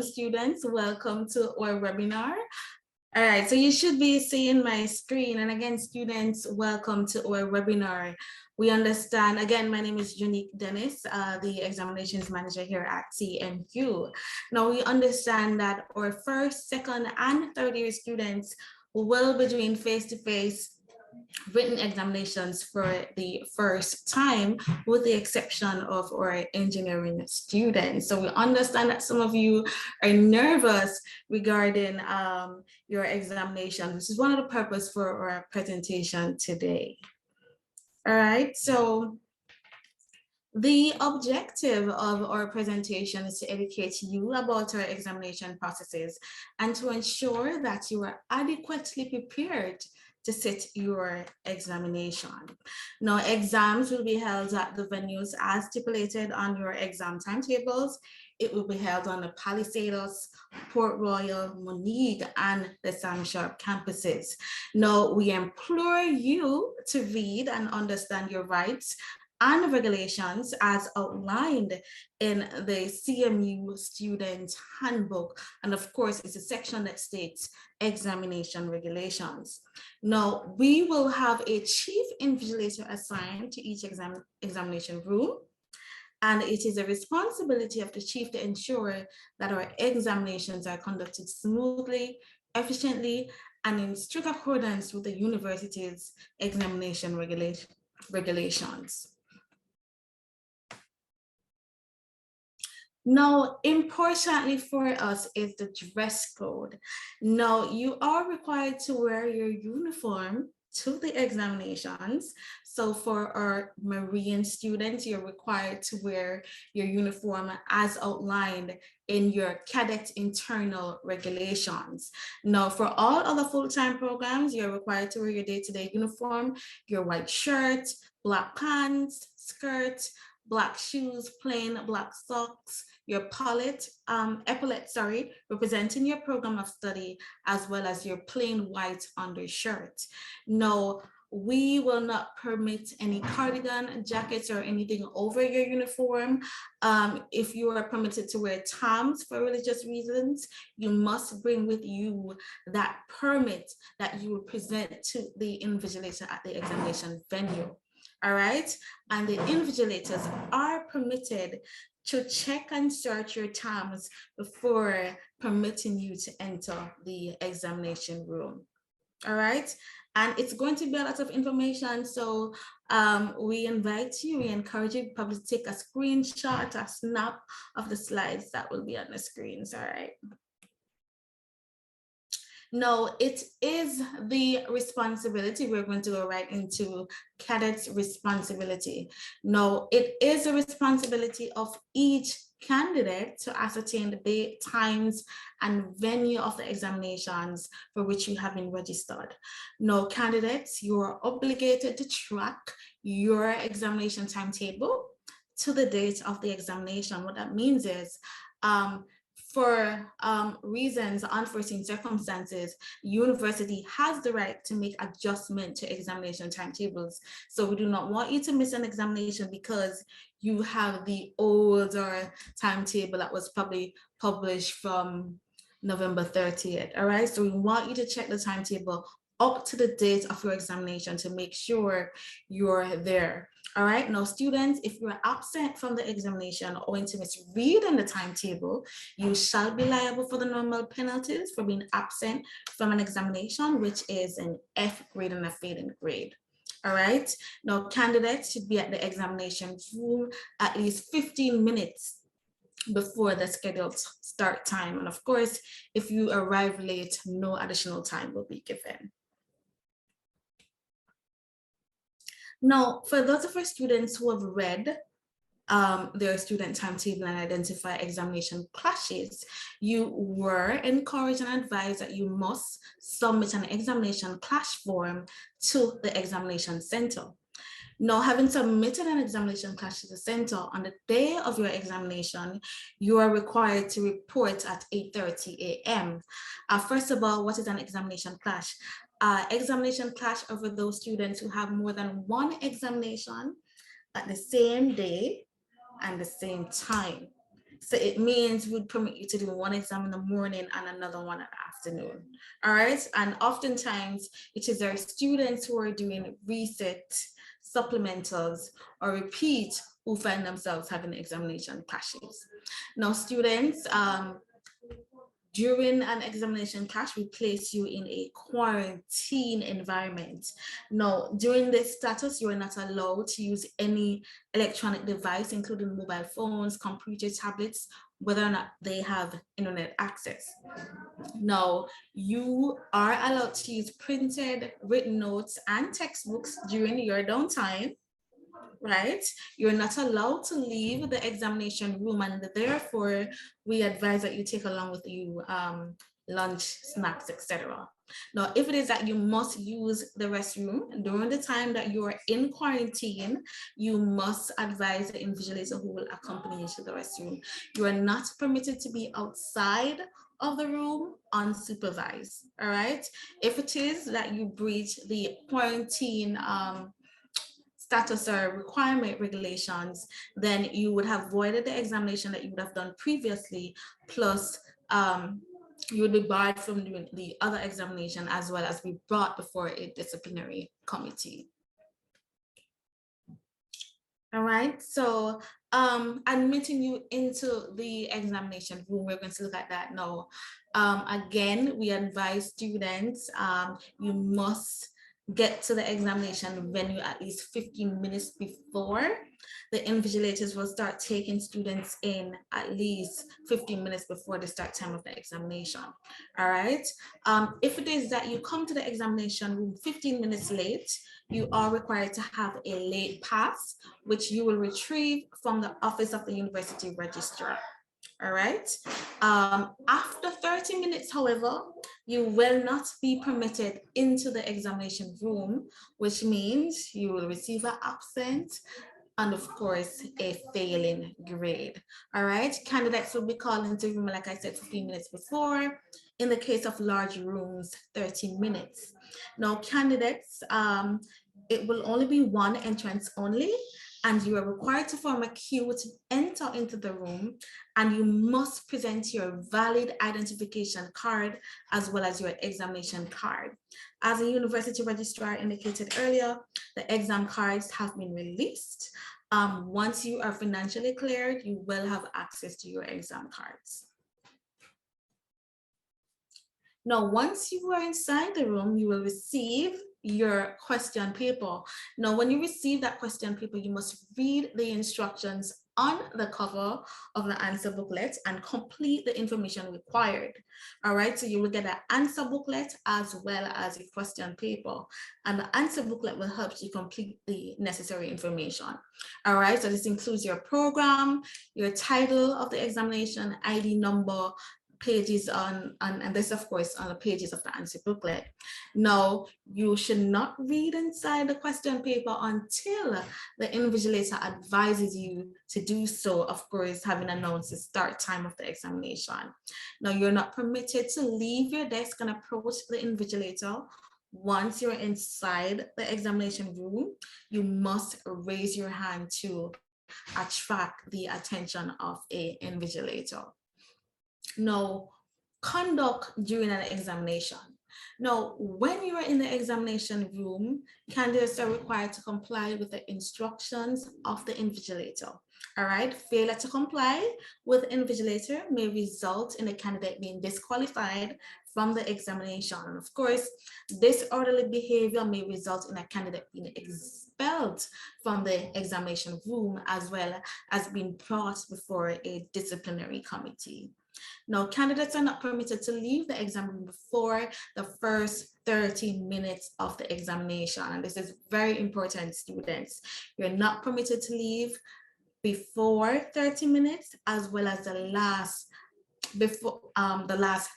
Students, welcome to our webinar. All right, so you should be seeing my screen. And again, students, welcome to our webinar. We understand, again, my name is Unique Dennis, the examinations manager here at CMU. Now we understand that our first, second, and third year students will be doing face-to-face written examinations for the first time, with the exception of our engineering students. So we understand that some of you are nervous regarding your examination. This is one of the purposes for our presentation today. All right, so the objective of our presentation is to educate you about our examination processes and to ensure that you are adequately prepared to sit your examination. Now, exams will be held at the venues as stipulated on your exam timetables. It will be held on the Palisados, Port Royal, Monique, and the Sam Sharp campuses. Now, we implore you to read and understand your rights and regulations as outlined in the CMU Student Handbook. And of course, it's a section that states examination regulations. Now, we will have a chief invigilator assigned to each examination room. And it is a responsibility of the chief to ensure that our examinations are conducted smoothly, efficiently, and in strict accordance with the university's examination regulations. Now, importantly for us is the dress code. Now, you are required to wear your uniform to the examinations. So for our Marine students, you're required to wear your uniform as outlined in your cadet internal regulations. Now, for all other full-time programs, you're required to wear your day-to-day uniform, your white shirt, black pants, skirt, black shoes, plain black socks, your epaulette, representing your program of study, as well as your plain white undershirt. No, we will not permit any cardigan, jackets, or anything over your uniform. If you are permitted to wear TAMs for religious reasons, you must bring with you that permit that you will present to the invigilator at the examination venue. All right, and the invigilators are permitted to check and search your TAMs before permitting you to enter the examination room. All right, and it's going to be a lot of information, so we invite you, we encourage you probably to take a screenshot, a snap of the slides that will be on the screens. All right. No, it is the responsibility. We're going to go right into cadet's responsibility. No, it is a responsibility of each candidate to ascertain the date, times, and venue of the examinations for which you have been registered. No, candidates, you are obligated to track your examination timetable to the date of the examination. What that means is, for reasons, unforeseen circumstances, university has the right to make adjustment to examination timetables. So we do not want you to miss an examination because you have the older timetable that was probably published from November 30th, all right? So we want you to check the timetable up to the date of your examination to make sure you're there. All right, now students, if you're absent from the examination owing to misreading the timetable, you shall be liable for the normal penalties for being absent from an examination, which is an F grade and a failing grade. All right, now candidates should be at the examination room at least 15 minutes before the scheduled start time. And of course, if you arrive late, no additional time will be given. Now, for those of our students who have read their student timetable and identify examination clashes, you were encouraged and advised that you must submit an examination clash form to the examination center. Now, having submitted an examination clash to the center on the day of your examination, you are required to report at 8:30 a.m. First of all, what is an examination clash? Examination clash over those students who have more than one examination at the same day and the same time. So it means we would permit you to do one exam in the morning and another one in the afternoon. All right. And oftentimes it is our students who are doing reset, supplementals, or repeat who find themselves having examination clashes. Now, students, during an examination clash, we place you in a quarantine environment. Now, during this status, you are not allowed to use any electronic device, including mobile phones, computer, tablets, whether or not they have internet access. Now, you are allowed to use printed, written notes, and textbooks during your downtime. Right? You're not allowed to leave the examination room, and therefore we advise that you take along with you lunch, snacks, etc. Now, if it is that you must use the restroom during the time that you are in quarantine, you must advise the invigilator who will accompany you to the restroom. You are not permitted to be outside of the room unsupervised. All right. If it is that you breach the quarantine status or requirement regulations, then you would have voided the examination that you would have done previously, plus you would be barred from doing the other examination, as well as be brought before a disciplinary committee. All right, so admitting you into the examination room, we're going to look at that now. Again, we advise students, you must get to the examination venue at least 15 minutes before. The invigilators will start taking students in at least 15 minutes before the start time of the examination. All right. If it is that you come to the examination room 15 minutes late, you are required to have a late pass, which you will retrieve from the office of the university registrar. All right. After 30 minutes, however, you will not be permitted into the examination room, which means you will receive an absent and, of course, a failing grade. All right. Candidates will be called into the room, like I said, 15 minutes before. In the case of large rooms, 30 minutes. Now, candidates, it will only be one entrance only, and you are required to form a queue to enter into the room, and you must present your valid identification card as well as your examination card. As the university registrar indicated earlier, the exam cards have been released. Once you are financially cleared, you will have access to your exam cards. Now, once you are inside the room, you will receive your question paper. Now, when you receive that question paper, you must read the instructions on the cover of the answer booklet and complete the information required. All right, so you will get an answer booklet as well as a question paper, and the answer booklet will help you complete the necessary information. All right, so this includes your program, your title of the examination, ID number, pages on, and this of course on the pages of the answer booklet. Now, you should not read inside the question paper until the invigilator advises you to do so, of course, having announced the start time of the examination. Now, you're not permitted to leave your desk and approach the invigilator. Once you're inside the examination room, you must raise your hand to attract the attention of an invigilator. Now, conduct during an examination. Now, when you are in the examination room, candidates are required to comply with the instructions of the invigilator. All right, failure to comply with the invigilator may result in a candidate being disqualified from the examination. And of course, disorderly behavior may result in a candidate being expelled from the examination room, as well as being brought before a disciplinary committee. Now, candidates are not permitted to leave the exam room before the first 30 minutes of the examination. And this is very important, students. You're not permitted to leave before 30 minutes, as well as the last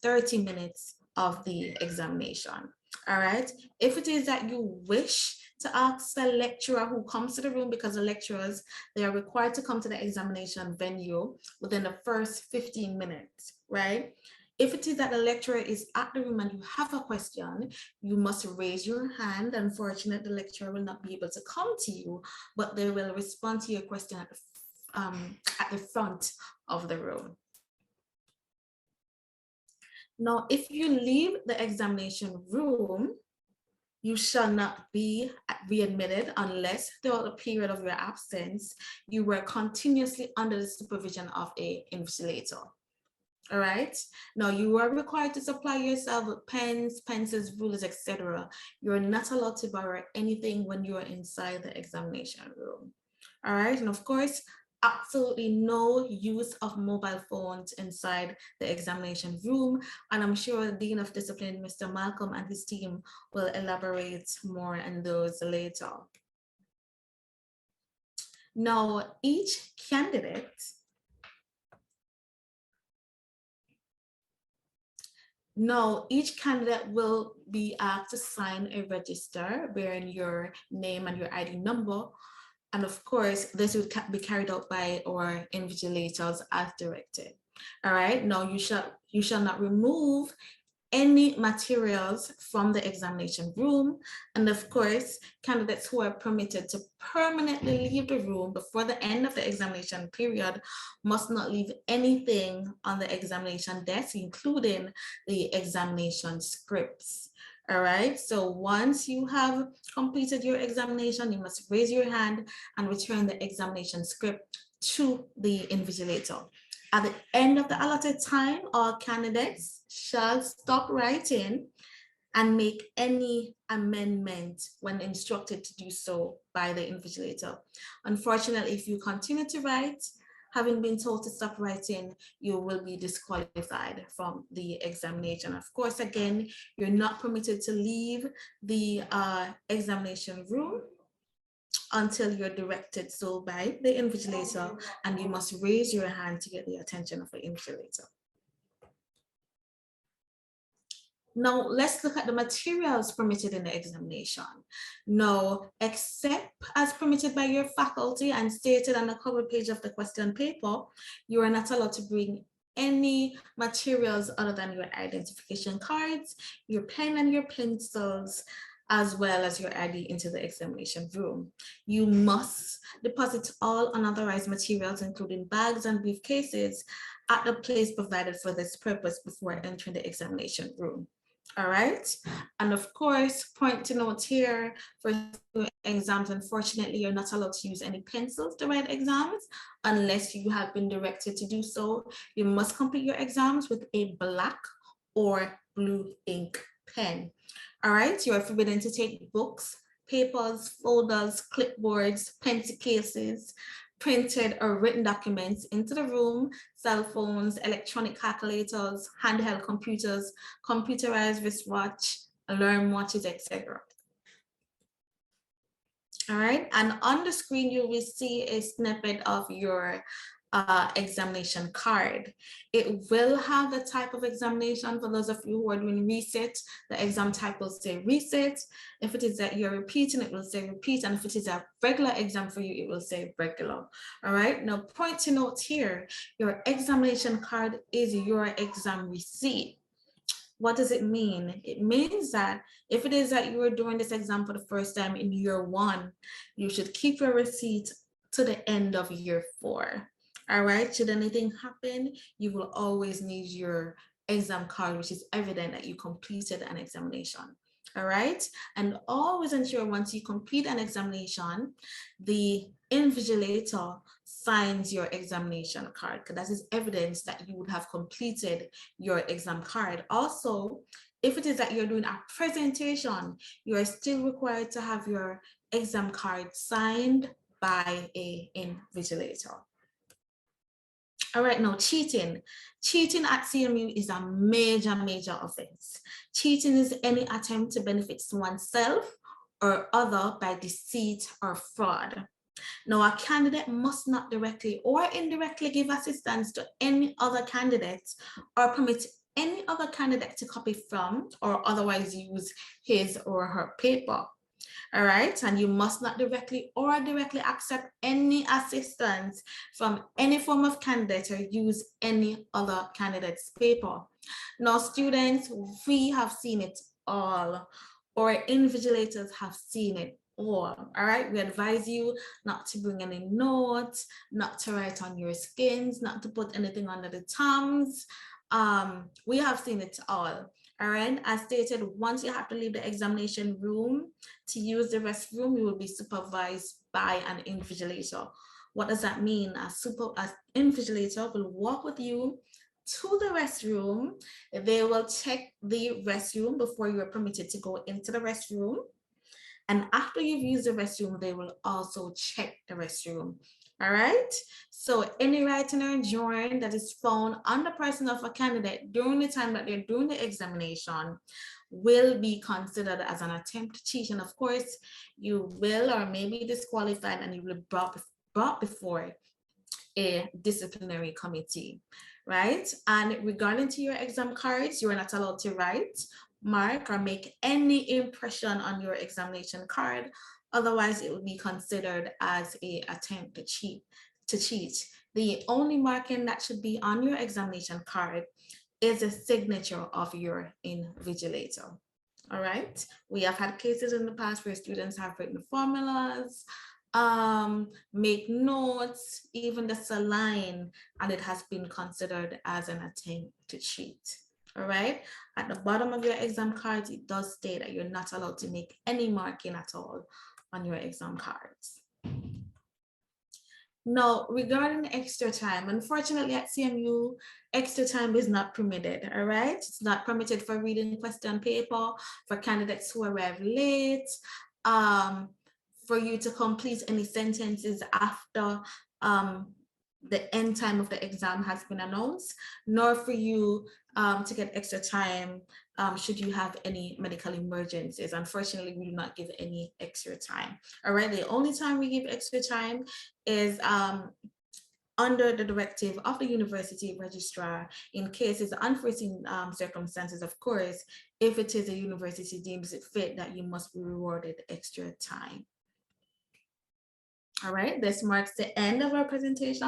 30 minutes of the examination. All right. If it is that you wish to ask the lecturer who comes to the room, because the lecturers, they are required to come to the examination venue within the first 15 minutes, right? If it is that the lecturer is at the room and you have a question, you must raise your hand. Unfortunately, the lecturer will not be able to come to you, but they will respond to your question at the front of the room. Now, if you leave the examination room, you shall not be readmitted unless throughout the period of your absence, you were continuously under the supervision of an invigilator. All right. Now you are required to supply yourself with pens, pencils, rulers, etc. You're not allowed to borrow anything when you are inside the examination room. All right. And of course, absolutely no use of mobile phones inside the examination room. And I'm sure the Dean of Discipline, Mr. Malcolm, and his team will elaborate more on those later. Now, each candidate will be asked to sign a register bearing your name and your ID number. And of course, this would be carried out by our invigilators as directed. All right, now you shall not remove any materials from the examination room. And of course, candidates who are permitted to permanently leave the room before the end of the examination period must not leave anything on the examination desk, including the examination scripts. All right, so once you have completed your examination, you must raise your hand and return the examination script to the invigilator. At the end of the allotted time, all candidates shall stop writing and make any amendment when instructed to do so by the invigilator. Unfortunately, if you continue to write, having been told to stop writing, you will be disqualified from the examination. Of course, again, you're not permitted to leave the examination room until you're directed so by the invigilator, and you must raise your hand to get the attention of the invigilator. Now, let's look at the materials permitted in the examination. Now, except as permitted by your faculty and stated on the cover page of the question paper, you are not allowed to bring any materials other than your identification cards, your pen and your pencils, as well as your ID into the examination room. You must deposit all unauthorized materials, including bags and briefcases, at the place provided for this purpose before entering the examination room. All right. And of course, point to note here for exams, unfortunately, you're not allowed to use any pencils to write exams unless you have been directed to do so. You must complete your exams with a black or blue ink pen. All right. You are forbidden to take books, papers, folders, clipboards, pencil cases, printed or written documents into the room, cell phones, electronic calculators, handheld computers, computerized wristwatch, alarm watches, etc. All right, and on the screen you will see a snippet of your examination card. It will have the type of examination. For those of you who are doing reset, the exam type will say reset. If it is that you're repeating, it will say repeat. And if it is a regular exam for you, it will say regular. All right, now point to note here, your examination card is your exam receipt. What does it mean? It means that if it is that you are doing this exam for the first time in year 1, you should keep your receipt to the end of year 4. All right, should anything happen, you will always need your exam card, which is evident that you completed an examination. All right, and always ensure once you complete an examination, the invigilator signs your examination card, because that is evidence that you would have completed your exam card. Also, if it is that you're doing a presentation, you are still required to have your exam card signed by an invigilator. All right, now cheating. Cheating at CMU is a major offense. Cheating is any attempt to benefit oneself or other by deceit or fraud. Now, a candidate must not directly or indirectly give assistance to any other candidate or permit any other candidate to copy from or otherwise use his or her paper. All right, and you must not directly accept any assistance from any form of candidate or use any other candidate's paper. Now, students, we have seen it all, or invigilators have seen it all. All right, we advise you not to bring any notes, not to write on your skins, not to put anything under the thumbs. We have seen it all. All right, as stated, once you have to leave the examination room to use the restroom, you will be supervised by an invigilator. What does that mean? As invigilator will walk with you to the restroom. They will check the restroom before you are permitted to go into the restroom. And after you've used the restroom, they will also check the restroom. All right. So any writing or drawing that is found on the person of a candidate during the time that they're doing the examination will be considered as an attempt to cheat. And of course, you will or may be disqualified and you will be brought before a disciplinary committee, right? And regarding to your exam cards, you are not allowed to write, mark, or make any impression on your examination card. Otherwise, it would be considered as an attempt to cheat. The only marking that should be on your examination card is a signature of your invigilator. All right. We have had cases in the past where students have written formulas, make notes, even the saline, and it has been considered as an attempt to cheat. All right. At the bottom of your exam cards, it does state that you're not allowed to make any marking at all on your exam cards. Now, regarding extra time, unfortunately at CMU, extra time is not permitted, all right? It's not permitted for reading question paper, for candidates who arrive late, for you to complete any sentences after the end time of the exam has been announced, nor for you to get extra time should you have any medical emergencies. Unfortunately, we do not give any extra time. All right, the only time we give extra time is under the directive of the university registrar in cases of unforeseen circumstances. Of course, if it is a university deems it fit that you must be rewarded extra time. All right, this marks the end of our presentation.